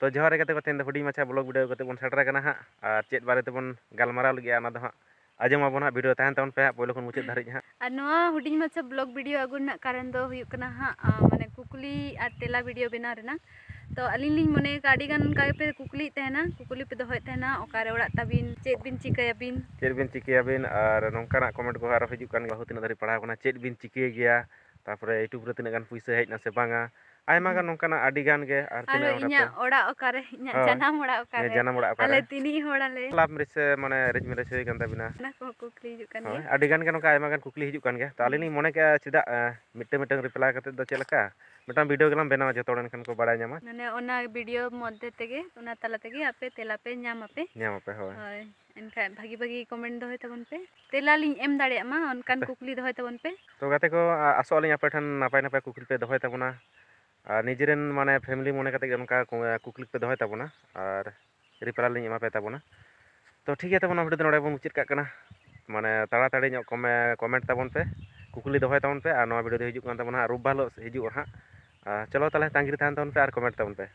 तो जोहार गते को तेन हुडी माछा ब्लॉग वीडियो कते बन सेटर कना हां और चेत बारे तेबन गालमाराव लगे ना दो हां आजमाबन हां वीडियो तहन तबन पे पहले खन मुचाद धारिज हां और नवा हुडिंग माछा ब्लॉग वीडियो अगुना कारण दो हुयुग कना हां माने कुकुली और तेला वीडियो बना रेना तो अलिंग लिंग मने काडी गान का पे कुकुली तहना कुकुली पे दोहय तहना ओकारे ओड़ा तबिन चेत बिन चिकायाबिन और नोंकाना कमेंट को आरो हिजुग कान बहुत तीना धारि पढ़ाव कना चेत बिन चिके गया तारपरे यूट्यूब रे तीना गान पैसा हेजना से बांगा आयमा गान नोंकाना आडी गान गे और तीना इन्या ओड़ा ओकारे इन्या जनाम ओड़ा ओकारे जानम ओड़ा आले तिनी होड़ा ले लाभ मिसे माने रिज मिले से गन ताबिना ना को कुकुली हिजुग कान होय गे आडी गान के नोंका आयमा गान कुकुली हिजुग कान गे तो आलिनी मने के चिदा मिट्टे मिट्टे रिप्लाई करते दो चेलका मिटा वीडियो गलाम बनावा जतोड़न खान को बड़ा न्यामा माने ओना वीडियो मध्य तेगे ओना तला तेगे आपे तेला पे न्याम आपे होय एनखा भागी भागी कमेंट दोहय तबन पे तेला लिंग एम दाड़े मा अनकान कुकुली दोहय तबन पे तो गाते को आसो आलिंग आपे ठन नापाय नापाय कुकुली पे दोहय तबना और निजेरेन माने फैमिली मने कते उनका कुकुली पे दोहय तबना और रिप्लाई लिंग एमा पे तबना तो ठीक है तबना वीडियो तो नोडे बन मुचाद का कना माने ताड़ाताड़ी ᱧᱚᱜ कमेंट तबन पे कुकुली दोहय तबन पे और नवा वीडियो दो हिजुग कान तबना रूप बालो हिजुग हां चलो ताले तांगिर थान तबन पे और कमेंट तबन पे।